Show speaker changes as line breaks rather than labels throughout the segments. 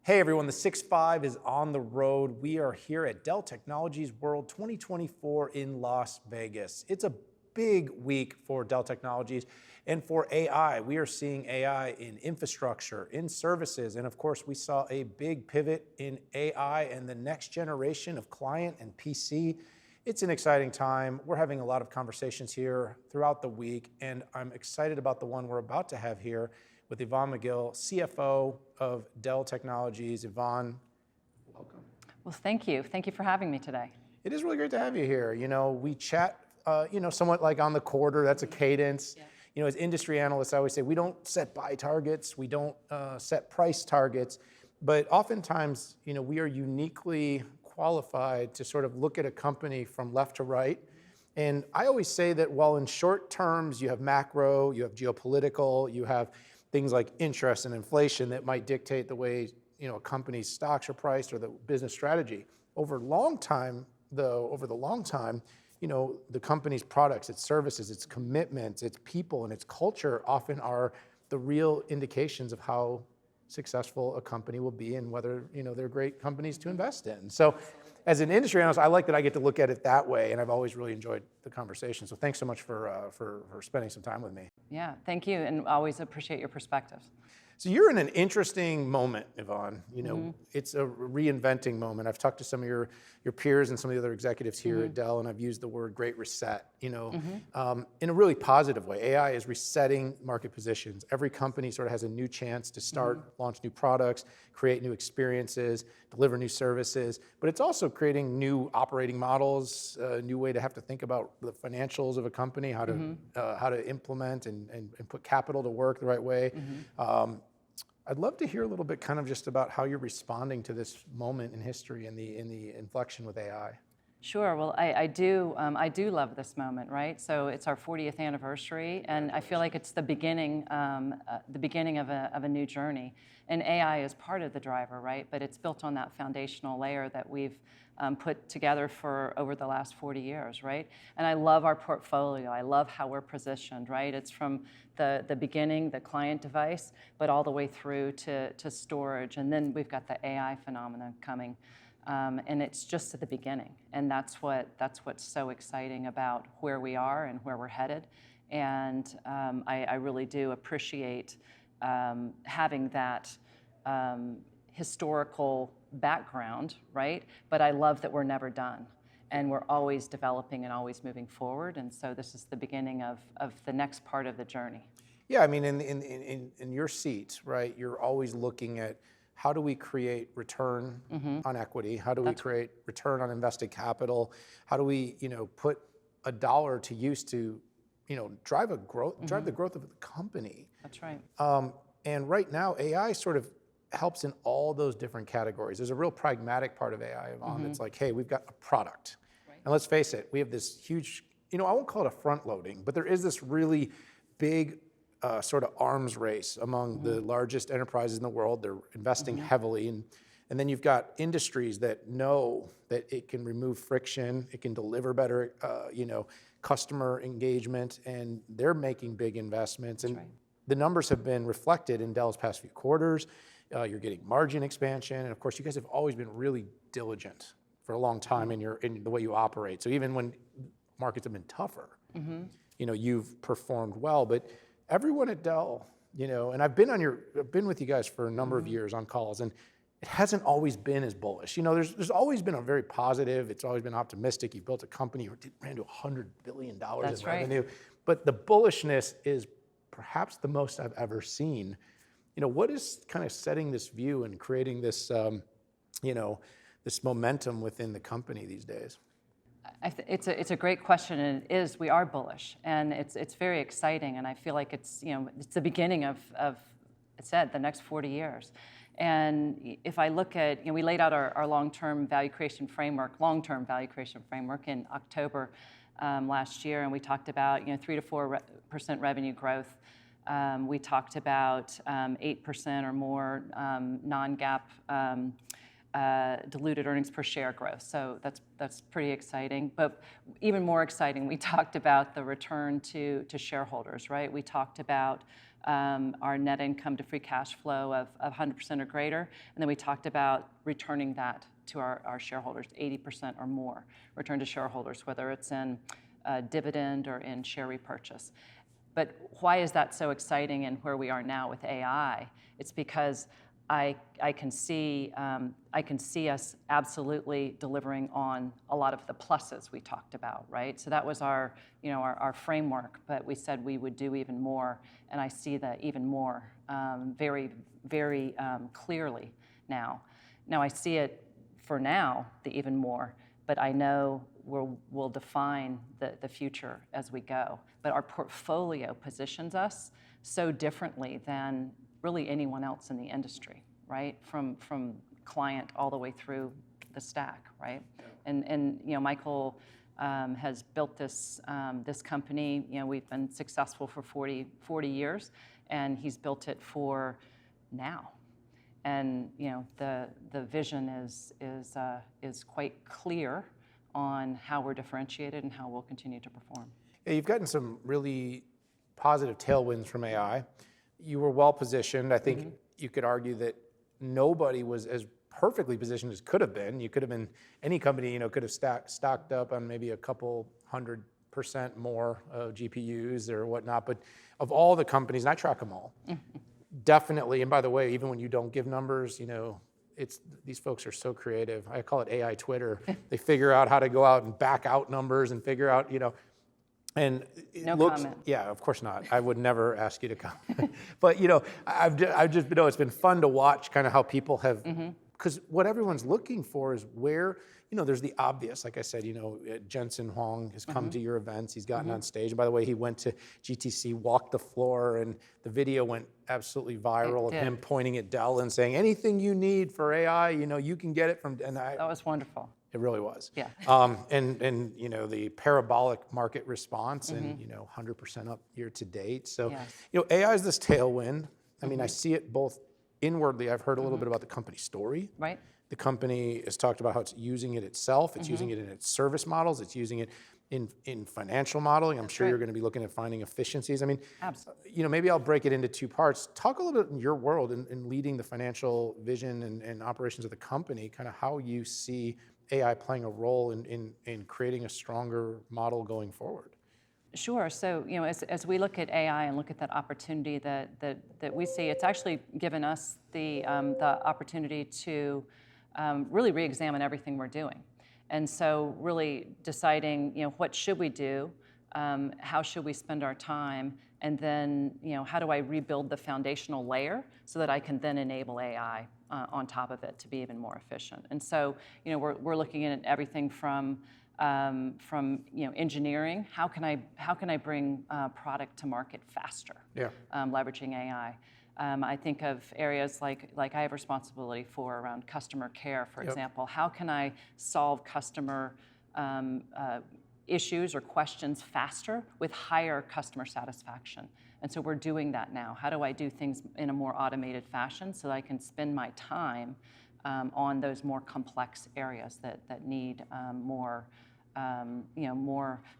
Hey everyone, the 6-5 is on the road. We are here at Dell Technologies World 2024 in Las Vegas. It's a big week for Dell Technologies and for AI. We are seeing AI in infrastructure, in services, and of course we saw a big pivot in AI and the next generation of client and PC. It's an exciting time. We're having a lot of conversations here throughout the week, and I'm excited about the one we're about to have here with Yvonne McGill, CFO of Dell Technologies. Yvonne, welcome.
Well, thank you. Thank you for having me today.
It is really great to have you here. You know, we chat, somewhat like on the quarter, that's a cadence. Yeah. You know, as industry analysts, I always say we don't set buy targets, we don't set price targets, but oftentimes, you know, we are uniquely qualified to sort of look at a company from left to right. And I always say that while in short terms, you have macro, you have geopolitical, you have things like interest and inflation that might dictate the way, you know, a company's stocks are priced or the business strategy. Over the long time, you know, the company's products, its services, its commitments, its people, and its culture often are the real indications of how successful a company will be and whether, you know, they're great companies to invest in. So as an industry analyst, I like that I get to look at it that way, and I've always really enjoyed the conversation. So thanks so much for spending some time with me.
Yeah, thank you, and always appreciate your perspectives.
So you're in an interesting moment, Yvonne. You know, It's a reinventing moment. I've talked to some of your peers and some of the other executives here at Dell, and I've used the word great reset, you know, in a really positive way. AI is resetting market positions. Every company sort of has a new chance to start, launch new products, create new experiences, deliver new services, but it's also creating new operating models, a new way to have to think about the financials of a company, how to implement and put capital to work the right way. I'd love to hear a little bit kind of just about how you're responding to this moment in history and the inflection with AI.
Sure. Well, I do love this moment, right? So it's our 40th anniversary, and I feel like it's the beginning of a new journey. And AI is part of the driver, right? But it's built on that foundational layer that we've put together for over the last 40 years, right? And I love our portfolio. I love how we're positioned, right? It's from the beginning, the client device, but all the way through to storage. And then we've got the AI phenomenon coming. And it's just at the beginning, and that's what's so exciting about where we are and where we're headed. And I really do appreciate having that historical background, right? But I love that we're never done, and we're always developing and always moving forward. And so this is the beginning of the next part of the journey.
Yeah, I mean, in your seat, right? You're always looking at how do we create return on equity? How do we create return on invested capital? How do we, you know, put a dollar to use to, you know, drive the growth of the company?
That's right.
And right now, AI sort of helps in all those different categories. There's a real pragmatic part of AI, Yvonne, that's like, hey, we've got a product. Right. And let's face it, we have this huge, you know, I won't call it a front loading, but there is this really big sort of arms race among the largest enterprises in the world. They're investing heavily. And then you've got industries that know that it can remove friction, it can deliver better, customer engagement, and they're making big investments. And the numbers have been reflected in Dell's past few quarters. You're getting margin expansion. And of course, you guys have always been really diligent for a long time in the way you operate. So even when markets have been tougher, you know, you've performed well. But everyone at Dell, you know, and I've been with you guys for a number of years on calls, and it hasn't always been as bullish. You know, there's always been a very positive, it's always been optimistic. You built a company that ran to $100 billion in revenue. But the bullishness is perhaps the most I've ever seen. You know, what is kind of setting this view and creating this, this momentum within the company these days?
It's a great question, and it is. We are bullish, and it's very exciting, and I feel like it's the beginning of the next 40 years. And if I look at, we laid out our long-term value creation framework in October last year, and we talked about 3 to 4% revenue growth. We talked about 8% or more non-GAAP diluted earnings per share growth. So that's pretty exciting. But even more exciting, we talked about the return to shareholders, right? We talked about our net income to free cash flow of 100% or greater. And then we talked about returning that to our shareholders, 80% or more return to shareholders, whether it's in dividend or in share repurchase. But why is that so exciting and where we are now with AI? It's because I can see us absolutely delivering on a lot of the pluses we talked about, right? So that was our framework, but we said we would do even more, and I see the even more very, very clearly now. Now I see it for now, the even more, but I know we'll define the future as we go. But our portfolio positions us so differently than really anyone else in the industry, right? From client all the way through the stack, right? Yeah. And Michael has built this company. We've been successful for 40 years, and he's built it for now. And the vision is quite clear on how we're differentiated and how we'll continue to perform.
Yeah, you've gotten some really positive tailwinds from AI. You were well positioned. I think you could argue that nobody was as perfectly positioned as could have been. You could have been, any company, could have stocked up on maybe a couple 100% more GPUs or whatnot. But of all the companies, and I track them all, definitely. And by the way, even when you don't give numbers, these folks are so creative. I call it AI Twitter. They figure out how to go out and back out numbers and figure out, and it
no
looks,
comment.
Yeah, of course not. I would never ask you to comment. But I've just it's been fun to watch kind of how people have, because what everyone's looking for is where, there's the obvious. Like I said, Jensen Huang has come to your events. He's gotten on stage. And by the way, he went to GTC, walked the floor, and the video went absolutely viral of him pointing at Dell and saying, anything you need for AI, you can get it from. And
that was wonderful.
It really was.
Yeah.
And the parabolic market response and 100% up year to date. So AI is this tailwind. I mean, I see it both inwardly. I've heard a little bit about the company story.
Right.
The company has talked about how it's using it itself. It's using it in its service models. It's using it in financial modeling. I'm sure you're going to be looking at finding efficiencies. I mean,
absolutely.
Maybe I'll break it into two parts. Talk a little bit in your world in leading the financial vision and operations of the company, kind of how you see AI playing a role in creating a stronger model going forward.
Sure. So, as we look at AI and look at that opportunity that we see, it's actually given us the opportunity to really re-examine everything we're doing. And so really deciding, what should we do? How should we spend our time? And then, how do I rebuild the foundational layer so that I can then enable AI on top of it to be even more efficient? And so, we're looking at everything from engineering. How can I bring product to market faster? Yeah. Leveraging AI. I think of areas like I have responsibility for around customer care, for example. How can I solve customer issues or questions faster with higher customer satisfaction? And so we're doing that now. How do I do things in a more automated fashion so that I can spend my time on those more complex areas that need more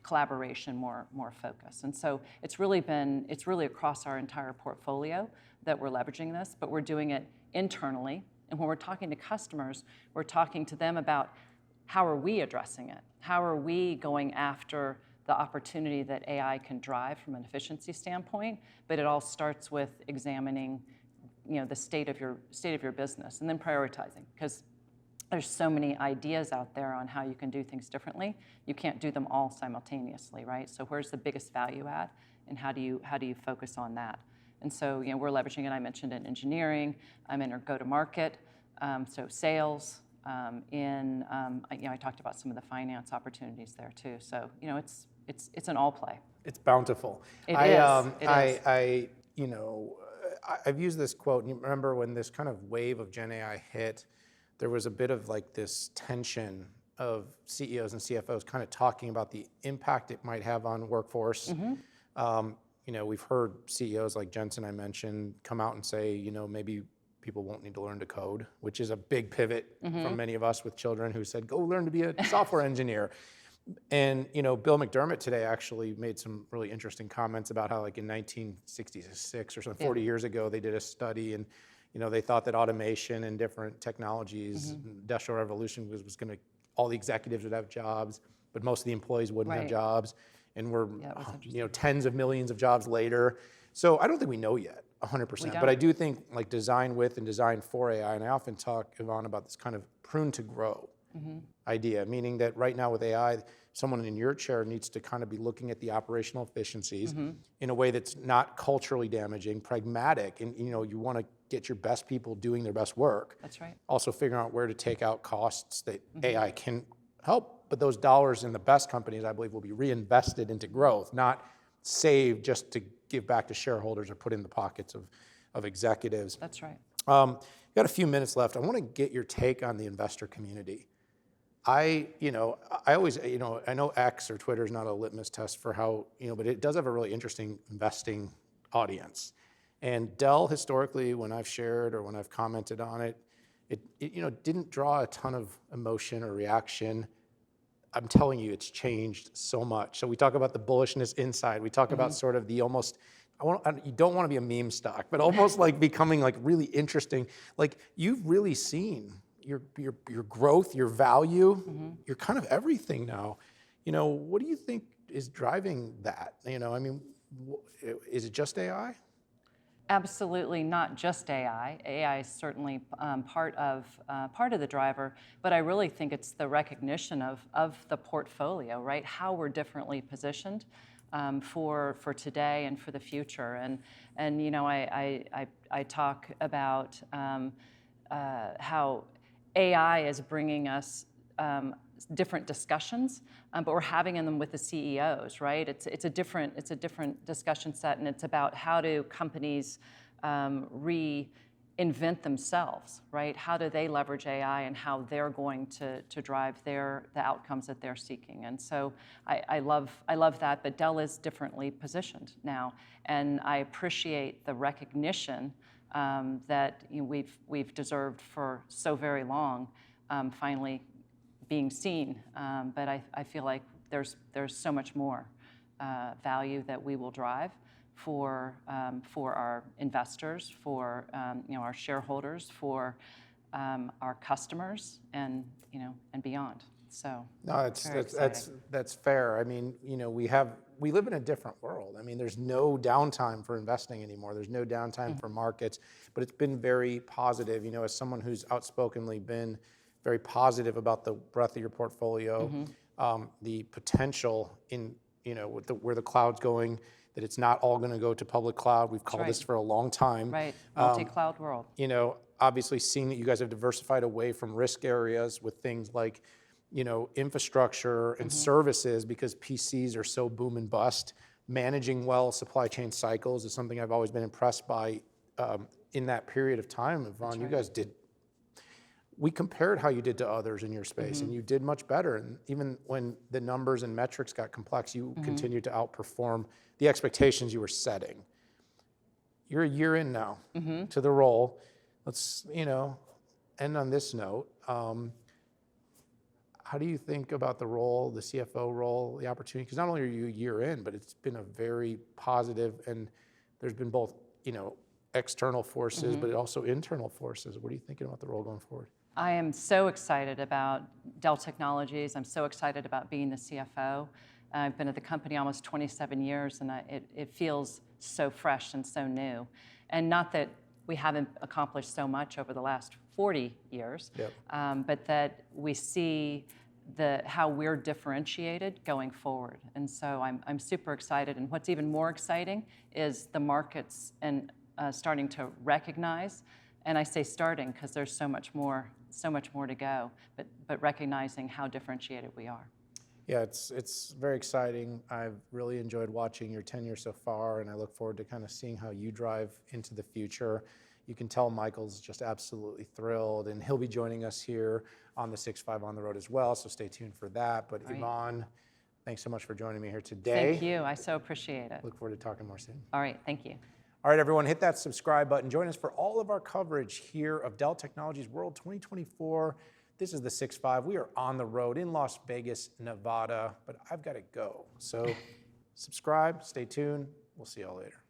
collaboration, more focus. And so it's really across our entire portfolio that we're leveraging this, but we're doing it internally. And when we're talking to customers, we're talking to them about how are we addressing it? How are we going after the opportunity that AI can drive from an efficiency standpoint? But it all starts with examining, the state of your business and then prioritizing, because there's so many ideas out there on how you can do things differently. You can't do them all simultaneously, right? So where's the biggest value add, and how do you focus on that? And so, we're leveraging it. I mentioned in engineering. I'm in our go-to-market, so sales. I talked about some of the finance opportunities there too. So, it's an all play.
It's bountiful.
It is.
I've used this quote, and you remember when this kind of wave of Gen AI hit, there was a bit of like this tension of CEOs and CFOs kind of talking about the impact it might have on workforce. We've heard CEOs like Jensen, I mentioned, come out and say, maybe people won't need to learn to code, which is a big pivot from many of us with children who said, go learn to be a software engineer. And Bill McDermott today actually made some really interesting comments about how, like in 1966 or something, 40 years ago, they did a study, and they thought that automation and different technologies, industrial revolution was going to, all the executives would have jobs, but most of the employees wouldn't have jobs. And we're tens of millions of jobs later. So I don't think we know yet 100%, but I do think like design with and design for AI, and I often talk, Yvonne, about this kind of prune to grow idea, meaning that right now with AI, someone in your chair needs to kind of be looking at the operational efficiencies in a way that's not culturally damaging, pragmatic, and you want to get your best people doing their best work.
That's right.
Also figuring out where to take out costs that AI can help, but those dollars in the best companies, I believe, will be reinvested into growth, not saved just to give back to shareholders or put in the pockets of executives.
That's right.
Got a few minutes left. I want to get your take on the investor community. I always, I know X or Twitter is not a litmus test for how, but it does have a really interesting investing audience. And Dell historically, when I've shared or when I've commented on it, it didn't draw a ton of emotion or reaction. I'm telling you, it's changed so much. So we talk about the bullishness inside. We talk about sort of the almost, you don't want to be a meme stock, but almost like becoming like really interesting. Like you've really seen your growth, your value, your kind of everything now. What do you think is driving that? I mean, is it just AI?
Absolutely not just AI. AI is certainly part of the driver, but I really think it's the recognition of the portfolio, right? How we're differently positioned for today and for the future. And I talk about how AI is bringing us different discussions, but we're having them with the CEOs, right? It's a different discussion set, and it's about how do companies reinvent themselves, right? How do they leverage AI and how they're going to drive the outcomes that they're seeking? And so I love that, but Dell is differently positioned now, and I appreciate the recognition that we've deserved for so very long, finally being seen. But I feel like there's so much more value that we will drive for our investors, for our shareholders, for our customers, and beyond. So
no, that's fair. I mean, we live in a different world. I mean, there's no downtime for investing anymore. There's no downtime for markets, but it's been very positive. As someone who's outspokenly been very positive about the breadth of your portfolio, the potential in with where the cloud's going, that it's not all going to go to public cloud. We've called this for a long time.
Right, multi-cloud world.
Obviously seeing that you guys have diversified away from risk areas with things like infrastructure and services, because PCs are so boom and bust. Managing well supply chain cycles is something I've always been impressed by in that period of time. Yvonne, you guys did. We compared how you did to others in your space, and you did much better. And even when the numbers and metrics got complex, you continued to outperform the expectations you were setting. You're a year in now to the role. Let's end on this note. How do you think about the role, the CFO role, the opportunity? Because not only are you a year in, but it's been a very positive, and there's been both, external forces, but also internal forces. What are you thinking about the role going forward?
I am so excited about Dell Technologies. I'm so excited about being the CFO. I've been at the company almost 27 years, and it feels so fresh and so new. And not that we haven't accomplished so much over the last 40 years, but that we see how we're differentiated going forward. And so I'm super excited. And what's even more exciting is the markets and starting to recognize, and I say starting because there's so much more to go, but recognizing how differentiated we are.
Yeah, it's very exciting. I've really enjoyed watching your tenure so far, and I look forward to kind of seeing how you drive into the future. You can tell Michael's just absolutely thrilled, and he'll be joining us here on the 6-5 on the road as well, so stay tuned for that. But Yvonne, thanks so much for joining me here today.
Thank you. I so appreciate it.
Look forward to talking more soon.
All right, thank you.
All right, everyone, hit that subscribe button. Join us for all of our coverage here of Dell Technologies World 2024. This is the 6-5. We are on the road in Las Vegas, Nevada, but I've got to go. So subscribe, stay tuned. We'll see y'all later.